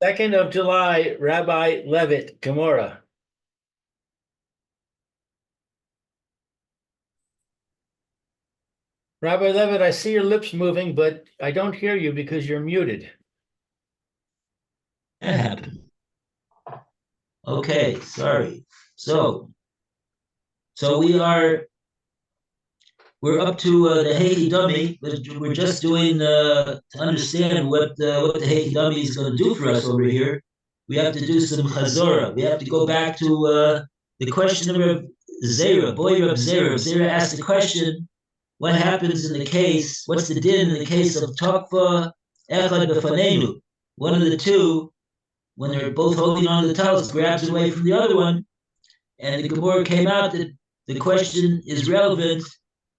2nd of July, Rabbi Levitt, Gemora. Rabbi Levitt, I see your lips moving, but I don't hear you because you're muted. That happened. Okay, sorry. So we're up to the Hakey dummy, but we're just doing to understand what the Hakey dummy is going to do for us over here. We have to do some chazorah. We have to go back to the question of Zera, boy Reb Zera. Zera asked the question, what happens in the case, what's the din in the case of Tokfa Echad Befanenu? One of the two, when they're both holding on to the talis, grabs away from the other one, and the Gemora came out that the question is relevant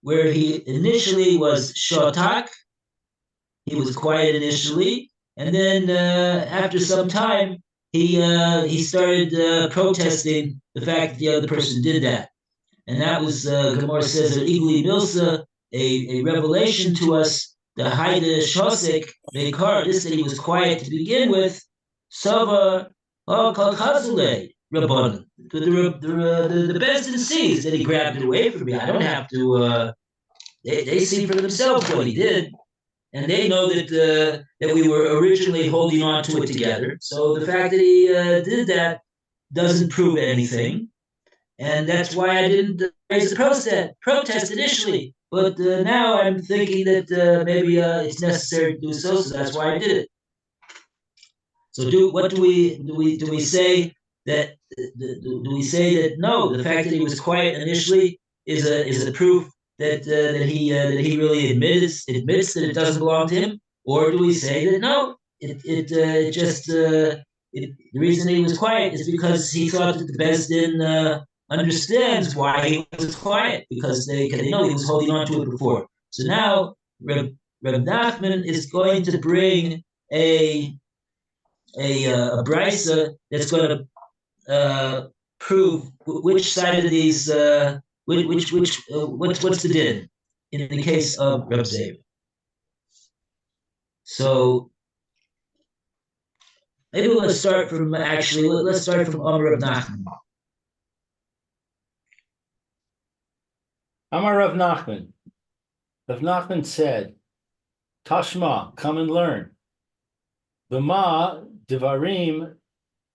where he initially was shotak, he was quiet initially, and then after some time he started protesting the fact that the other person did that, and that was Gemara says that Igli Milsa, a revelation to us, the Haide Shosik Bekar, this that he was quiet to begin with, Sava Kalkazule Rabban. The Bezdin sees that he grabbed it away from me. I don't have to. They see for themselves what he did, and they know that we were originally holding on to it together. So the fact that he did that doesn't prove anything, and that's why I didn't raise the protest initially. But now I'm thinking that maybe it's necessary to do so. So that's why I did it. So do we say that do we say that no, the fact that he was quiet initially is a proof that he really admits that it doesn't belong to him, or do we say that no, it just the reason he was quiet is because he thought that the Bezdin understands why he was quiet, because they know he was holding on to it before. So now Reb Nachman is going to bring a brisa that's going to prove which side of these what's the din in the case of Reb Zev. So maybe let's start from Amar Reb Nachman. Amar Rav Nachman. Rav Nachman said, Tashma, come and learn. V'ma Devarim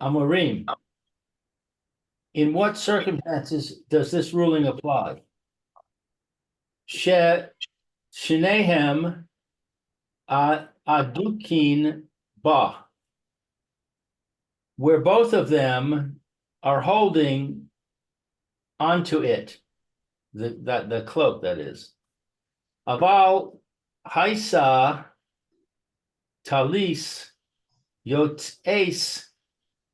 Amorim. In what circumstances does this ruling apply? Shenehem Adukin Ba, where both of them are holding onto it, the cloak, that is. Aval Haisa Talis Yotz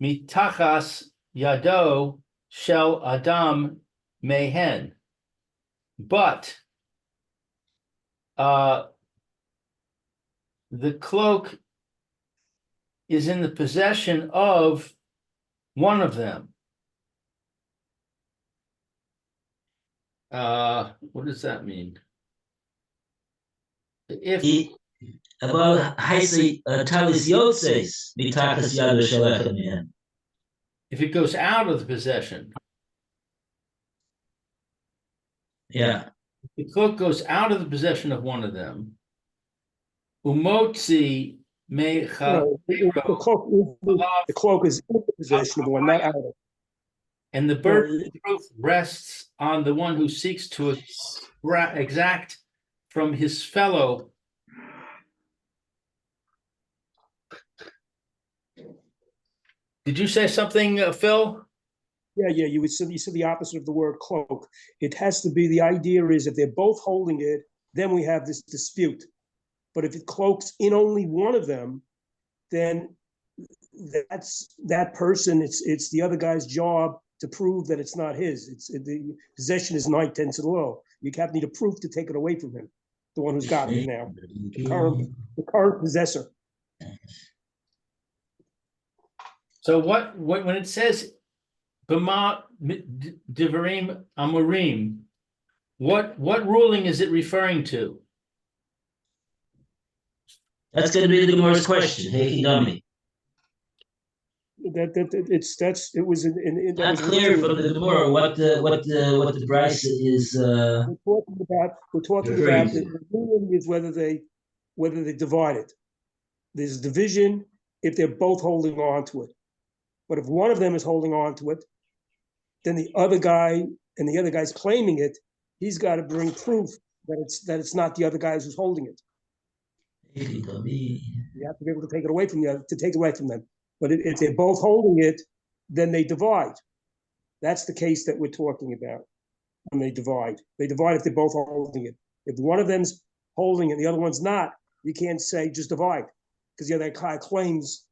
Mitachas Yado Shel Adam Mehen. But the cloak is in the possession of one of them. What does that mean? If about talis yotzes mitachas yado shel echad mehen. If it goes out of the possession. Yeah. The cloak goes out of the possession of one of them. Umotzi the cloak is in the possession of one, not out of it. And the burden of proof rests on the one who seeks to exact from his fellow. Did you say something, Phil? Yeah. You said the opposite of the word cloak. It has to be, the idea is if they're both holding it, then we have this dispute. But if it cloaks in only one of them, then that's that person. It's the other guy's job to prove that it's not his. The possession is 9/10 of the law. You need a proof to take it away from him, the one who's got it now, the current possessor. So when it says Bama Devarim Amorim, what ruling is it referring to? That's going to be the Gemara's question. Hey, dummy. It was in that Not was clear from the Gemora what the Bryce is we're talking referring about to. the union is whether they divide it. There's division if they're both holding on to it. But if one of them is holding on to it, then the other guy and the other guy's claiming it, he's got to bring proof that it's not the other guy who's holding it. You have to be able to take it away from them. But if they're both holding it, then they divide. That's the case that we're talking about. When they divide if they're both holding it. If one of them's holding it, and the other one's not, you can't say just divide, because the other guy claims,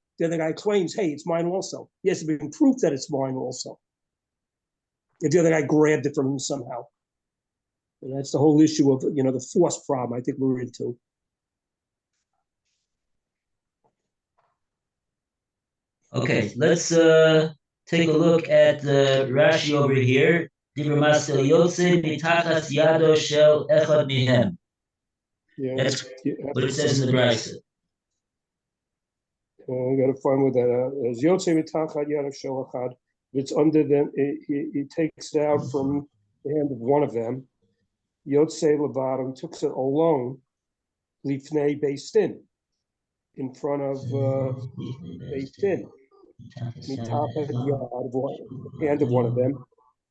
hey, it's mine also. He has to bring proof that it's mine also. If the other guy grabbed it from him somehow. And that's the whole issue of, the force problem I think we're into. Okay, let's take a look at Rashi over here. That's what it says in the Brisa. I got to find where that is. Yotze mitachad yadav shel echad. It's under them. He takes it out from the hand of one of them. Yotze levadim took it alone. Lifnei beistin, in front of beistin. Mitachad yadav, the hand of one of them.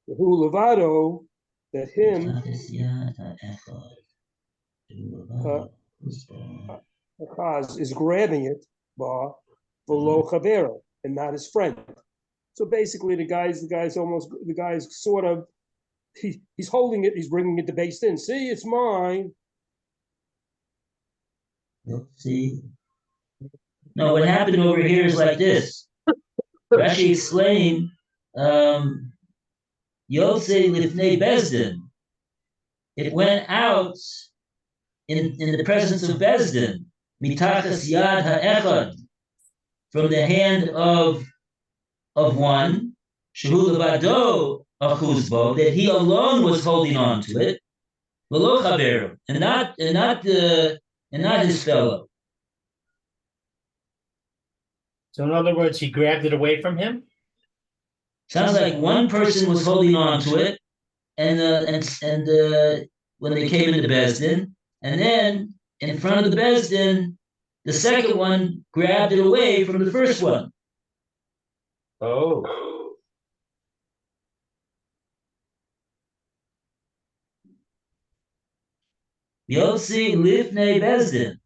Who levado, that him. Achaz is grabbing it, below chavero, and not his friend. So basically, the guy's sort of he's holding it, he's bringing it to base in. See, it's mine. See. No, what happened over here is like this. Rashi explained, Yotze lifnei bezdin. It went out in the presence of bezdin. Mitachas yad ha'echad, from the hand of one, shehu levado achuzbo, that he alone was holding on to it, v'lo chaveru, and not his fellow. So in other words, he grabbed it away from him? Sounds like one person was holding on to it, and when they came into Bezdin, and then in front of the Bezdin, the second one grabbed it away from the first one. Oh. Yotzi lifnei Bezdin.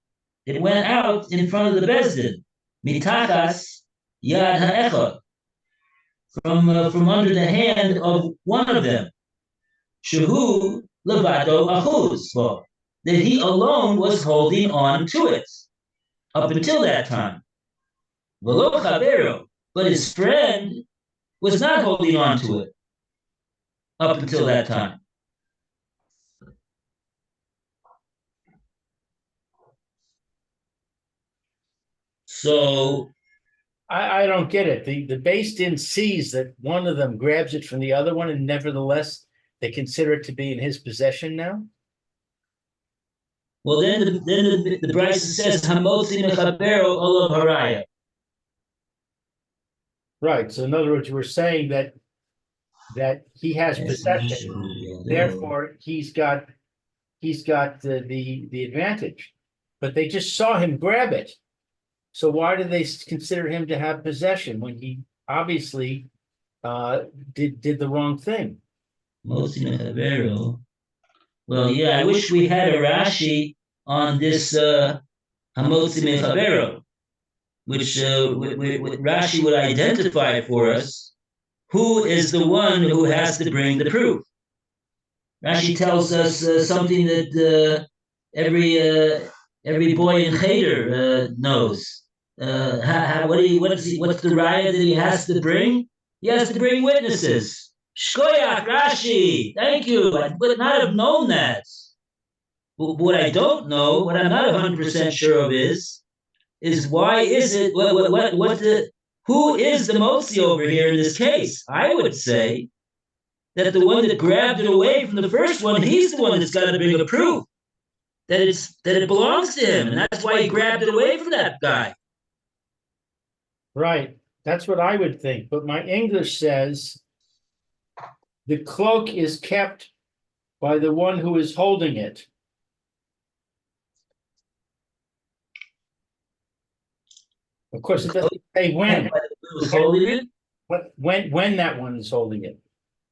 It went out in front of the Bezdin. Mitachas yad ha'echad. From under the hand of one of them. Shehu levado achuz. That he alone was holding on to it up until that time. V'lo chavero, but his friend was not holding on to it up until that time. So I don't get it. The base din sees that one of them grabs it from the other one, and nevertheless they consider it to be in his possession now. Well, then the Brisa says hamotzi mechabero olav haraya. Right. So in other words, you were saying that he has possession, therefore he's got the advantage. But they just saw him grab it. So why do they consider him to have possession when he obviously did the wrong thing? Well, yeah, I wish we had a Rashi on this Hamotzi Mechavero, which Rashi would identify for us who is the one who has to bring the proof. Rashi tells us something that every boy in Cheder knows. What's the raya that he has to bring? He has to bring witnesses. Shkoyach, Rashi, thank you. I would not have known that. But what I don't know, what I'm not 100% sure of is why is it, who is the Motzi over here in this case? I would say that the one that grabbed it away from the first one, he's the one that's got to bring a proof that it belongs to him, and that's why he grabbed it away from that guy. Right. That's what I would think, but my English says the cloak is kept by the one who is holding it. Of course, it doesn't say when, Who's holding it? when that one is holding it.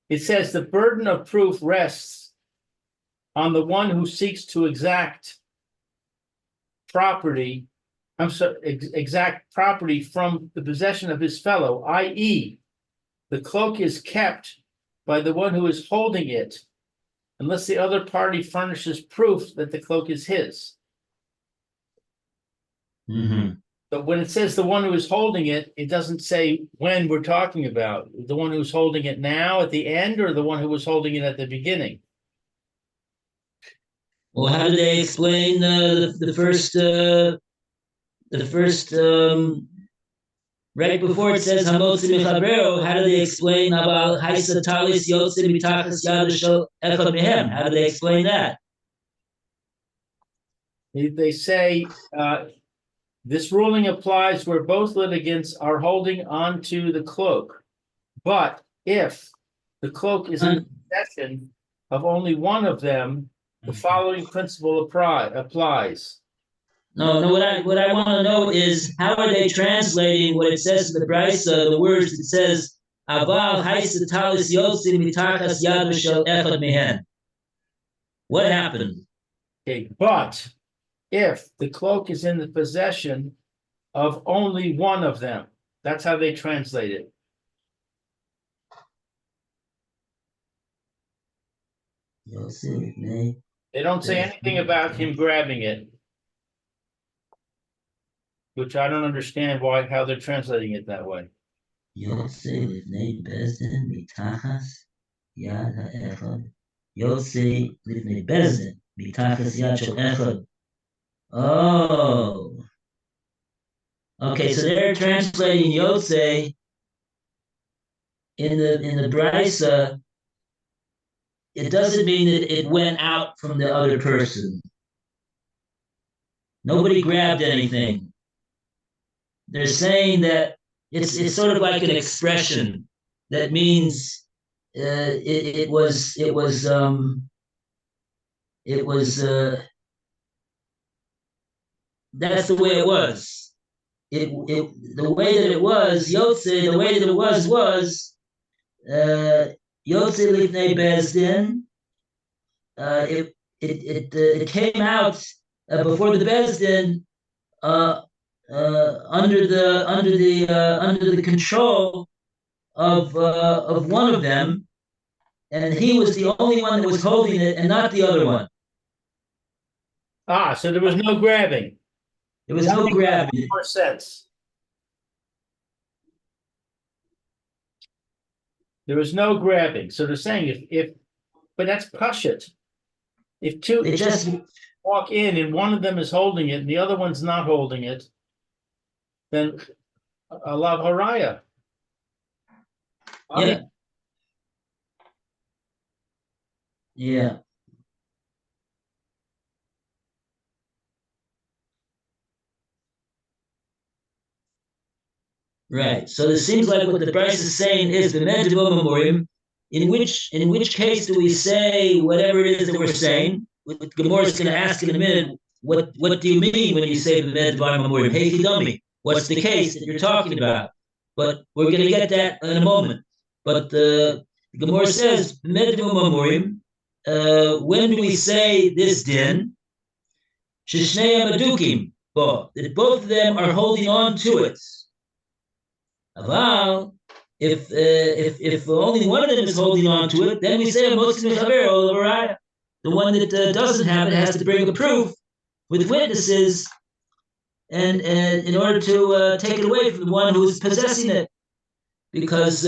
It says the burden of proof rests on the one who seeks to exact property. I'm sorry, exact property from the possession of his fellow, i.e., the cloak is kept by the one who is holding it, unless the other party furnishes proof that the cloak is his. Mm-hmm. But when it says the one who is holding it, it doesn't say when we're talking about. The one who's holding it now at the end, or the one who was holding it at the beginning? Well, how do they explain the first right before it says Hamotzi Mechavero? How do they explain about Haisa Talis Yotze Mitachas Yad Shel Echad Mehem? How do they explain that? They say this ruling applies where both litigants are holding onto the cloak. But if the cloak is in possession of only one of them, the following principle applies. No, what I want to know is how are they translating what it says in the Brisa, the words it says Aval Haisa Talis Yotze Mitachas Yad Shel Echad Mehen. What happened? Okay, but if the cloak is in the possession of only one of them, that's how they translate it. They don't say anything about him grabbing it, which I don't understand how they're translating it that way. Oh. Okay, so they're translating Yotze in the Brisa. It doesn't mean that it went out from the other person. Nobody grabbed anything. They're saying that it's sort of like an expression that means it was that's the way it was. The way that it was Yotze, the way that it was Yotze Lifnei Bezdin. It came out before the Bezdin under the control of one of them, and he was the only one that was holding it, and not the other one. Ah, so there was no grabbing. There was no grabbing. More sense. There was no grabbing. So they're saying but that's pashut. If two just walk in and one of them is holding it and the other one's not holding it, then alav haraya. Yeah. Yeah. Right. So it seems like what the Bryce is saying is the Memorim. In which case do we say whatever it is that we're saying? Gemora is going to ask in a minute, what do you mean when you say the Memorim? Hey, Kidami, what's the case that you're talking about? But we're going to get that in a moment. But Gemora says Memorim. When do we say this din? Shishnei Amadukim, that both of them are holding on to it. Aval, if only one of them is holding on to it, then we say the one that doesn't have it has to bring a proof with witnesses, and in order to take it away from the one who is possessing it, because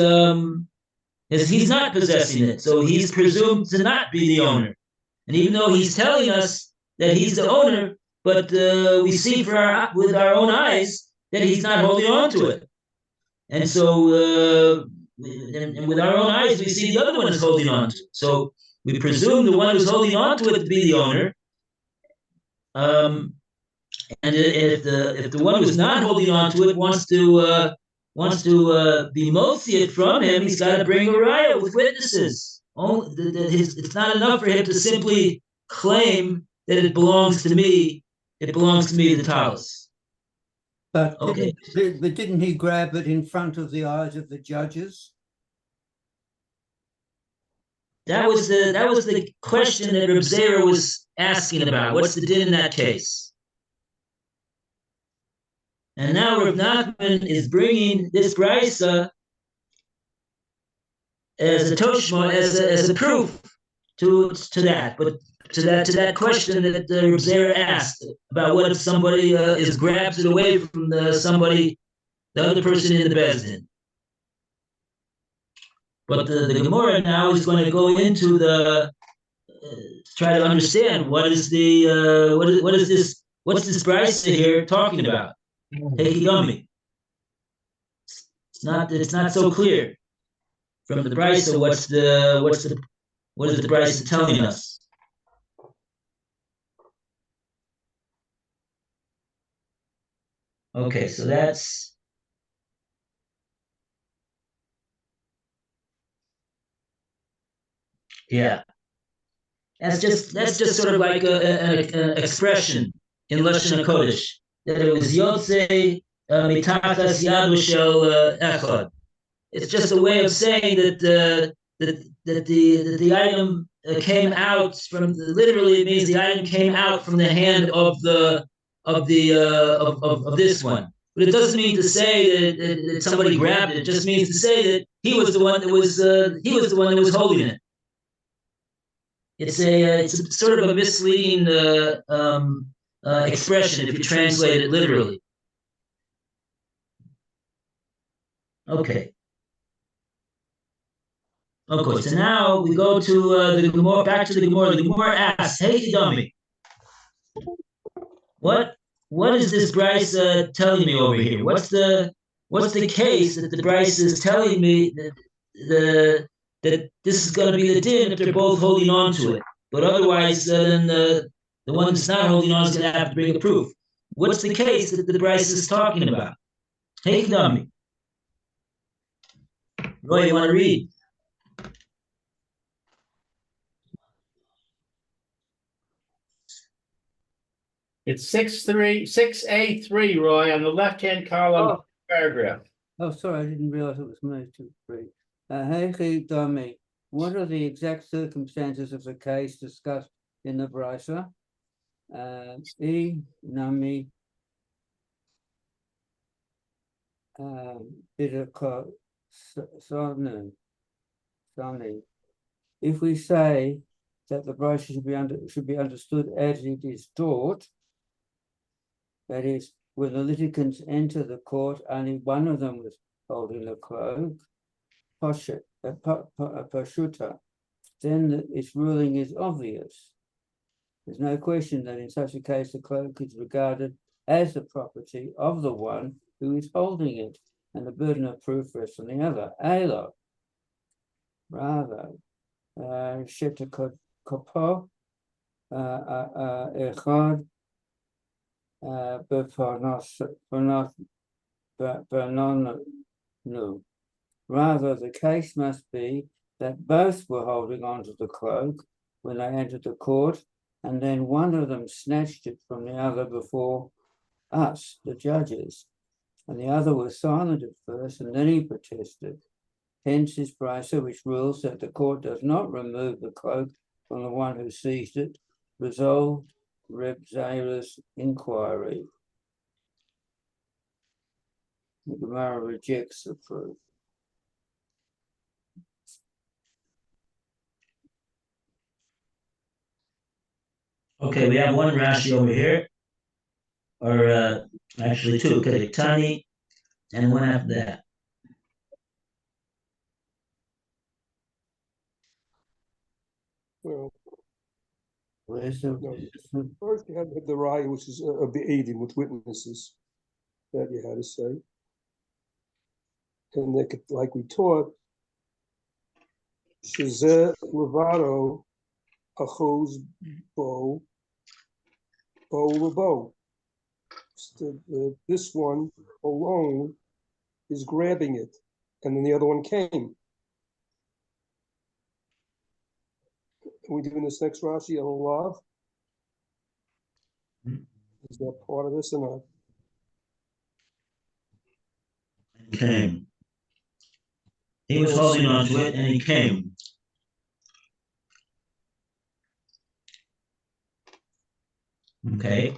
he's not possessing it, so he's presumed to not be the owner. And even though he's telling us that he's the owner, but we see with our own eyes that he's not holding on to it. And so, and with our own eyes, we see the other one is holding on to it. So we presume the one who's holding on to it to be the owner. And if the one who's not holding on to it wants to wants to be Metzia from him, he's got to bring a raya with witnesses. It's not enough for him to simply claim that it belongs to me. It belongs to me, the talus. But Okay. didn't he grab it in front of the eyes of the judges? That was the question that Reb Zera was asking about. What's the din in that case? And now Reb Nachman is bringing this brisa as a toshma, as a proof to that, but to that question that Reb Zera asked about what if somebody grabs it away from the other person in the bezdin. But the Gemora now is going to go into try to understand what's this brisa here talking about? Hekigami. It's not so clear from the brisa what is the brisa telling us? Okay, so that's That's just sort of like an expression in Lashon HaKodesh that it was Yotzei mitachas yadu shel echad. It's just a way of saying that the item came out from literally it means the item came out from the hand of this one. But it doesn't mean to say that somebody grabbed it. It just means to say that he was the one that was holding it. It's a sort of a misleading expression if you translate it literally. Okay. Okay, so now we go to the Gemora, back to the Gemora. The Gemora asks, "Hey, dummy, what is this brisa telling me over here? What's the case that the brisa is telling me that this is going to be the din if they're both holding on to it? But otherwise, then the one that's not holding on is going to have to bring a proof. What's the case that the brisa is talking about? Hey, dummy, Roy, you want to read?" It's 6A3, Roy, on the left-hand column paragraph. Oh, sorry, I didn't realize it was moved to 3. Heichi Dami, what are the exact circumstances of the case discussed in the brisa? E Nami Bidako Sonu. If we say that the brisa should be understood as it is taught, that is, when the litigants enter the court, only one of them was holding a cloak, pashuta, then its ruling is obvious. There's no question that in such a case the cloak is regarded as the property of the one who is holding it, and the burden of proof rests on the other. Elo, rather, Shetakopo, Echad, no. Rather, the case must be that both were holding onto the cloak when they entered the court, and then one of them snatched it from the other before us, the judges, and the other was silent at first, and then he protested. Hence his brisa, which rules that the court does not remove the cloak from the one who seized it, resolved Reb Zera's inquiry. The Gemara rejects the proof. Okay, we have one Rashi over here, or actually two, Tani, and one after that. Well, Where's first you had the raya, which is a be'edim with witnesses that you had to say. And they could, like we taught, Shazeh Levado Achos Bo Lebo. This one alone is grabbing it, and then the other one came. Are we doing this next Rashi, Elav? Is that part of this or not? Came. He was holding on to it, and he came. Okay.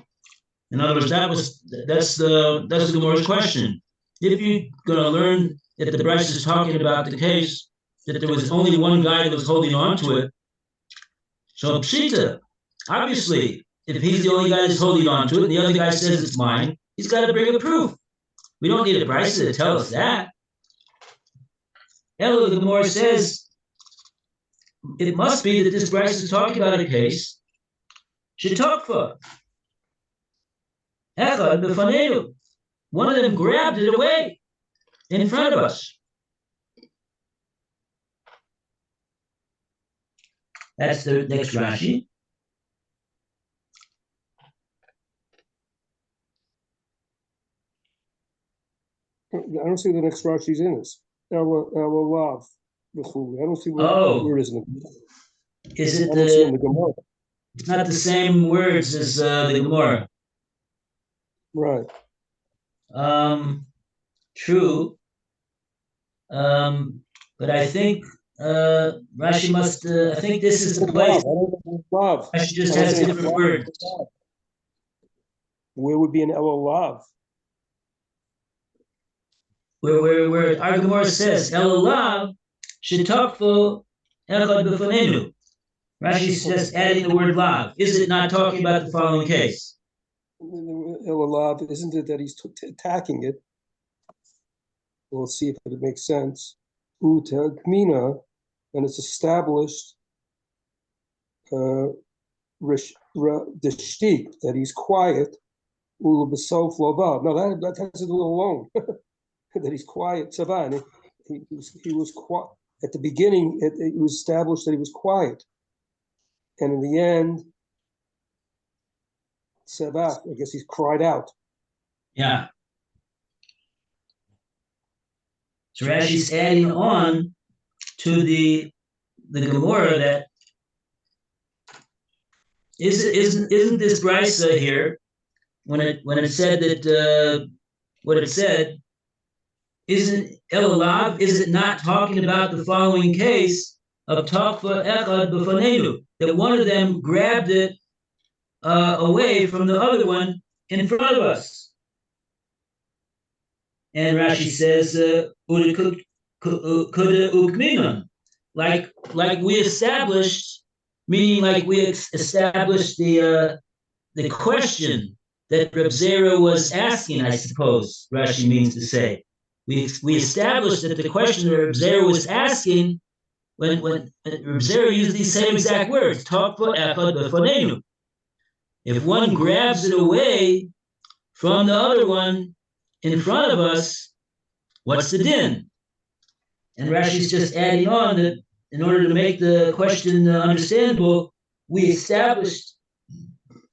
In other words, that's the Gemara's question. If you're going to learn that the Bryce is talking about the case that there was only one guy that was holding on to it, so Pshita, obviously, if he's the only guy that's holding on to it, and the other guy says it's mine, he's got to bring a proof. We don't need a Bryce to tell us that. Ella, the Gemara says it must be that this Bryce is talking about a case. Shetakfa. Echad b'fanenu. One of them grabbed it away in front of us. That's the next Rashi. I don't see the next Rashi's in this. Elav. I don't see where it is in the. Is it I don't see it in the the? Gemara. It's not the same words as the Gemara. Right. True. But I think Rashi must. I think this is the place. Love. Rashi just has different words. Where would be an Elav? Where our Gemara says Elav shetakfu echad b'fanenu. Rashi's just adding the word lav. Is it not talking about the following case? Elav, isn't it that he's attacking it? We'll see if it makes sense. Uta Gmina, and it's established the shtik, that he's quiet. Ula b'sof lovav. No, that has to do alone. That he's quiet. Savan. He was quiet at the beginning. It was established that he was quiet, and in the end, Savat. I guess he's cried out. Yeah. So Rashi's adding on to the Gemara that isn't this brisa here when it said that what it said isn't Elav, is it not talking about the following case of Takfa Echad b'fanenu, that one of them grabbed it away from the other one in front of us? And Rashi says, like we established, meaning like we established the question that Reb Zera was asking, I suppose Rashi means to say. We established that the question that Reb Zera was asking, when Reb Zera used these same exact words, Takva echad b'fanenu. If one grabs it away from the other one in front of us, what's the din? And Rashi's just adding on that in order to make the question understandable, we established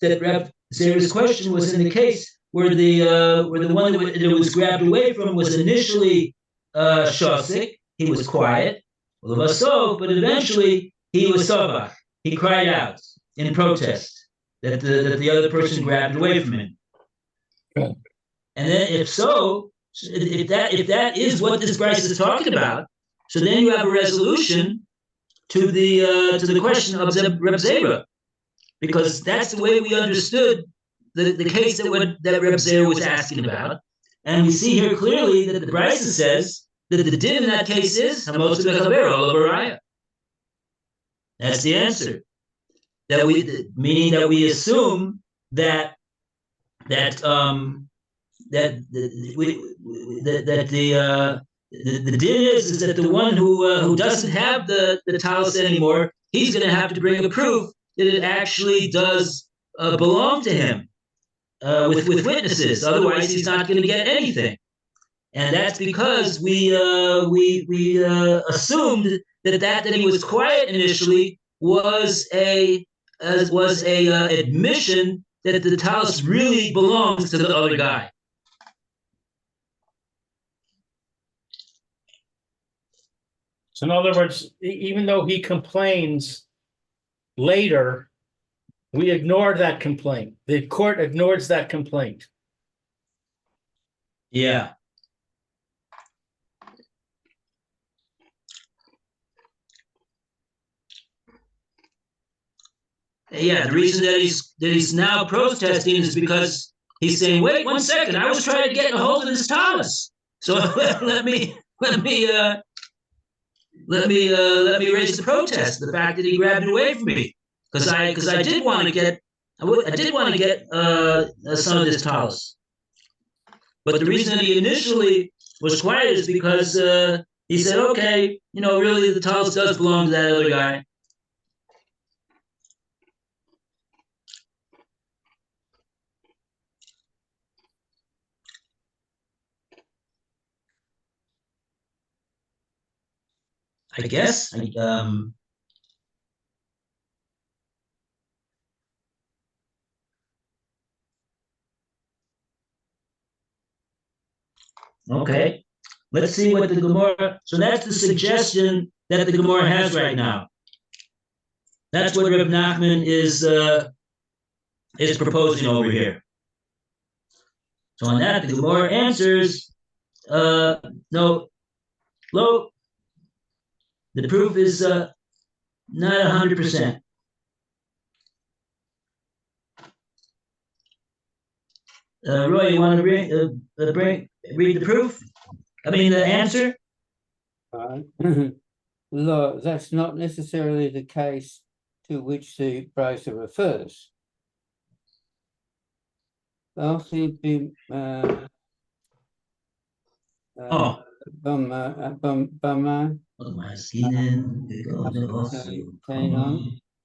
that Reb Zera's question was in the case where the one that was grabbed away from was initially shosik, he was quiet, but eventually he was savach, he cried out in protest that the other person grabbed away from him. Okay. And then if so, if that is what this Bryce is talking about, so then you have a resolution to the question of Reb Zera, because that's the way we understood the case that Reb Zera was asking about. And we see here clearly that the Bryce says that the din in that case is Hamotzu Mechaber Olav Araya. That's the answer. Meaning that we assume that the din is that the one who doesn't have the talus anymore, he's going to have to bring a proof that it actually does belong to him with witnesses. Otherwise, he's not going to get anything. And that's because we assumed that he was quiet initially was a admission that the talus really belongs to the other guy. So in other words, even though he complains later, we ignored that complaint. The court ignores that complaint. Yeah. Yeah, the reason that he's now protesting is because he's saying, "Wait 1 second, I was trying to get a hold of this Thomas, so let me raise the protest. The fact that he grabbed it away from me, because I did want to get some of this Thomas, but the reason that he initially was quiet is because he said, okay, really the Talus does belong to that other guy." I guess. Okay. Let's see what the Gemora. So that's the suggestion that the Gemora has right now. That's what Reb Nachman is proposing over here. So on that, the Gemara answers, no, lo. The proof is not 100%. Roy, you want to read the proof? I mean the answer. Look, that's not necessarily the case to which the browser refers. Bama.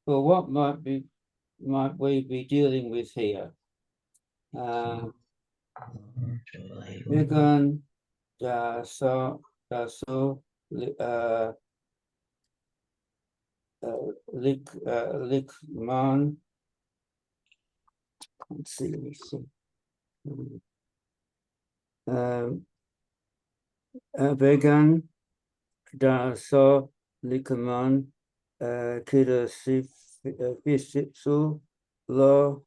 Well, what might we be dealing with here? Vegan, Likman. Let's see. Vegan, so Likman, Kida Sifisitsu, Lo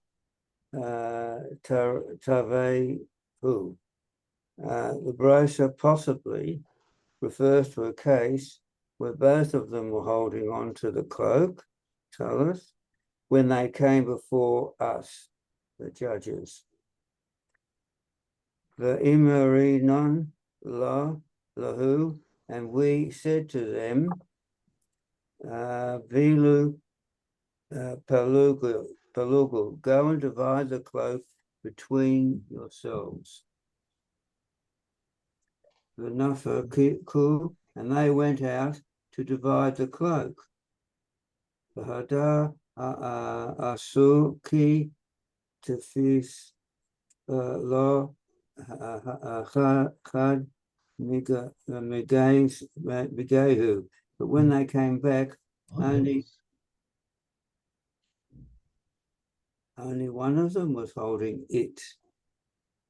Tavehu. The brochure possibly refers to a case where both of them were holding on to the cloak, tell us, when they came before us, the judges. The Imarinon La Lahu, and we said to them, Vilu Palugu, go and divide the cloak between yourselves. The Nafaku, and they went out to divide the cloak. The Hadar Asuki Tafis Lo Chad Migahu. But when they came back, only one of them was holding it.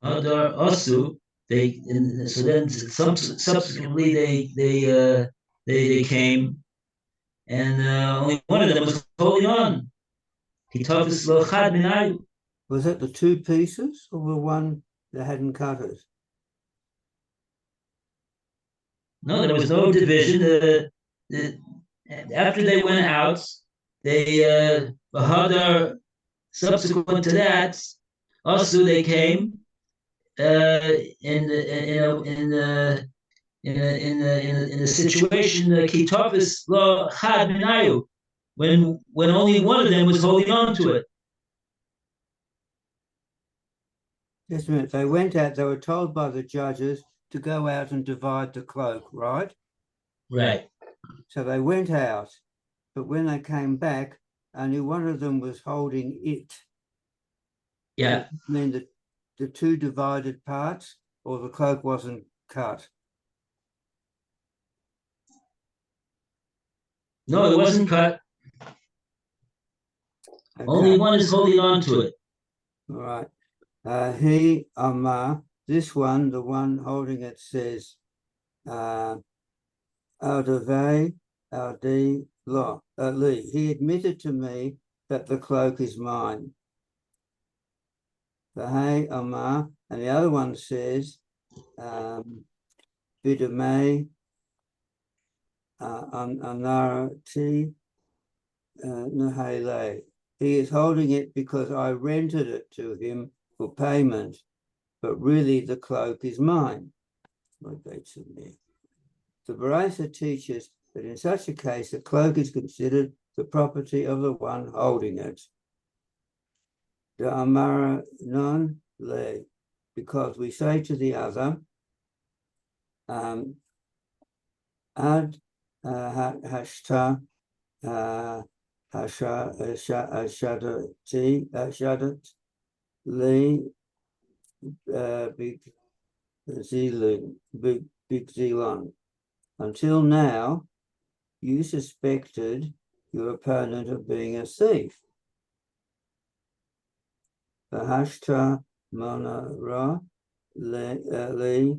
Hadar Asu. So then subsequently they came, and only one of them was holding on. Was that the two pieces or the one that hadn't cut it? No, there was no division. After they went out, they Hadar. Subsequent to that, also they came in the situation Kitofis Lo Chad Minayu, when only one of them was holding on to it. Just a minute. They went out. They were told by the judges to go out and divide the cloak, right? Right. So they went out, but when they came back, only one of them was holding it. Yeah. I mean the two divided parts, or the cloak wasn't cut? No, it wasn't cut. Okay. Only one is holding on to it. All right. He Amar, this one, the one holding it says, Aldave, Aldi, Lo, Li. He admitted to me that the cloak is mine. The Hey Omar, and the other one says, Bidame, Anarati, Nahele. He is holding it because I rented it to him for payment, but really the cloak is mine. The Baraisa teaches that in such a case, the cloak is considered the property of the one holding it. The Amara non le, because we say to the other, ad hashta shadat li big zilon. Until now, you suspected your opponent of being a thief. Hashta monara li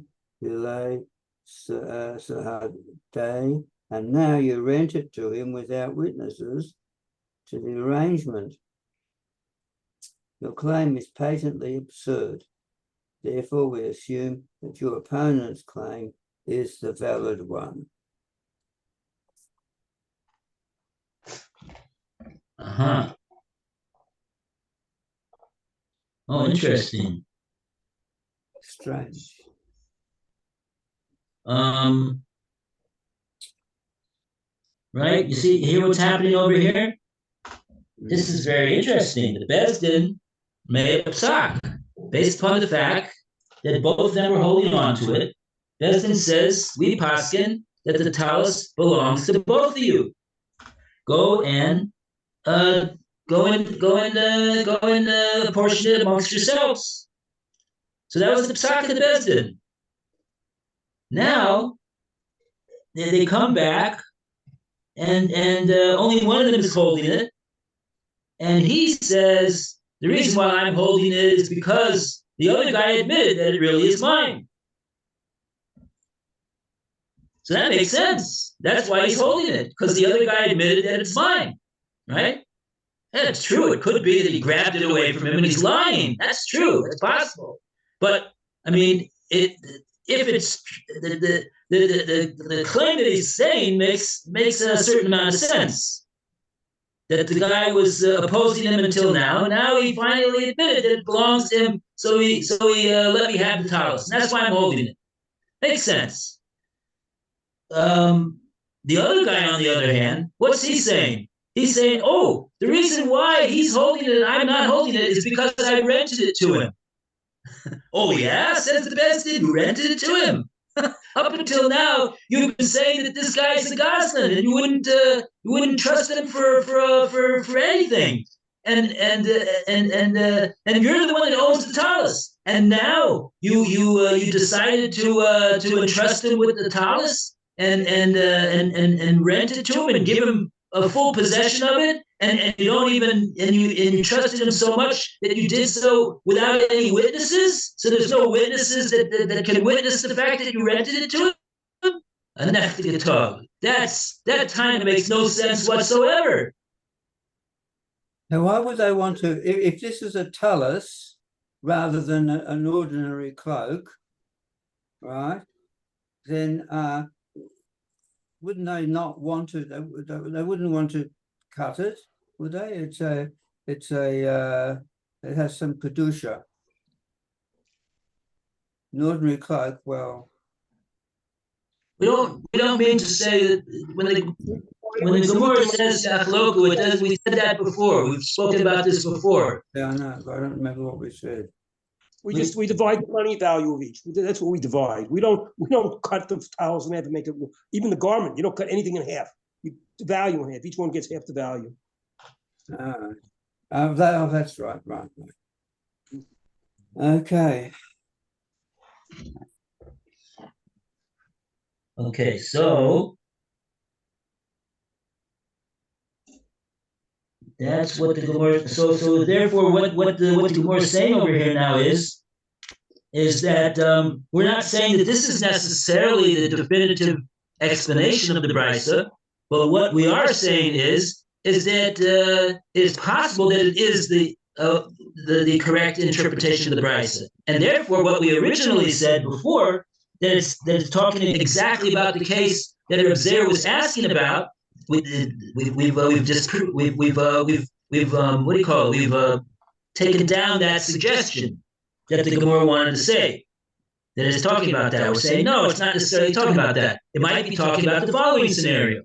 sahadeh, and now you rent it to him without witnesses to the arrangement. Your claim is patently absurd. Therefore, we assume that your opponent's claim is the valid one. Uh-huh. Oh, interesting. Strange. Right? You see, hear what's happening over here? This is very interesting. The Bezdin made a psak based upon the fact that both of them were holding on to it. Bezdin says, we paskin that the talus belongs to both of you. Go and portion it amongst yourselves. So that was the psak of the Bezdin. Now they come back, and only one of them is holding it, and he says the reason why I'm holding it is because the other guy admitted that it really is mine. So that makes sense. That's why he's holding it, because the other guy admitted that it's mine, right? That's true. It could be that he grabbed it away from him and he's lying. That's true. It's possible. But I mean, if it's the claim that he's saying makes a certain amount of sense. That the guy was opposing him until now. Now he finally admitted that it belongs to him. So he let me have the talus. And that's why I'm holding it. Makes sense. The other guy, on the other hand, what's he saying? He's saying, oh, the reason why he's holding it and I'm not holding it is because I rented it to him. Oh, yeah, says the Bezdin, you rented it to him. Up until now, you've been saying that this guy is a goslin, and you wouldn't trust him for anything. And you're the one that owns the talus. And now you decided to entrust him with the talus and rent it to him and give him a full possession of it, and you don't even you trusted him so much that you did so without any witnesses. So there's no witnesses that can witness the fact that you rented it to him. That kind makes no sense whatsoever. Now, why would they want to? If this is a talus rather than an ordinary cloak, right? Then wouldn't they not want to? They wouldn't want to cut it, would they? It has some kedusha. An ordinary cloak, well. We don't mean to say that when the Gemora says Shachloku, it does. We said that before. We've spoken about this before. Yeah, I know, but I don't remember what we said. We divide the money value of each. That's what we divide. We don't cut the towels in half and make it. Even the garment, you don't cut anything in half. You the value in half. Each one gets half the value. That's right. Okay. Okay, so that's what the Gemara. So therefore, what the Gemara is saying over here now is that we're not saying that this is necessarily the definitive explanation of the brisa. But what we are saying is that it's possible that it is the correct interpretation of the brisa, and therefore what we originally said before, that it's talking exactly about the case that Reb Zer was asking about. We've taken down that suggestion that the Gemora wanted to say, that it's talking about that. We're saying no, it's not necessarily talking about that. It might be talking about the following scenario.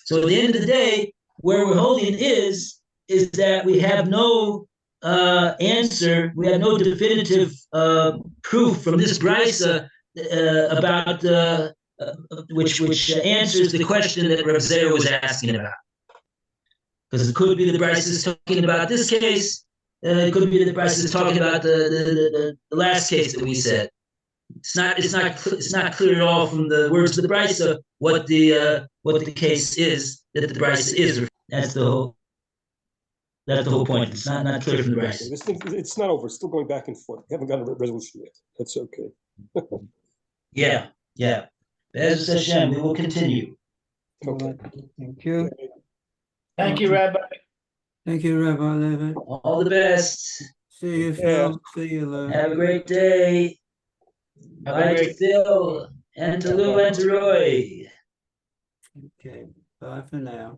So at the end of the day, where we're holding is that we have no answer, we have no definitive proof from this brisa about which answers the question that Reb Zer was asking about. Because it could be the brisa is talking about this case, it could be the brisa is talking about the last case that we said. It's not clear at all from the words of the brisa what the case is that the brisa is. That's the whole point. It's not clear from the brisa. This thing, it's not over. It's still going back and forth. We haven't got a resolution yet. That's okay. Yeah. Be'ez Hashem, we will continue. Okay. Thank you. Thank you, Rabbi. Thank you, Rabbi Levitt. All the best. See you, Phil. See you, Lou. Have a great day. Have a Bye to great- Phil and to Lou and to Roy. Okay, bye for now.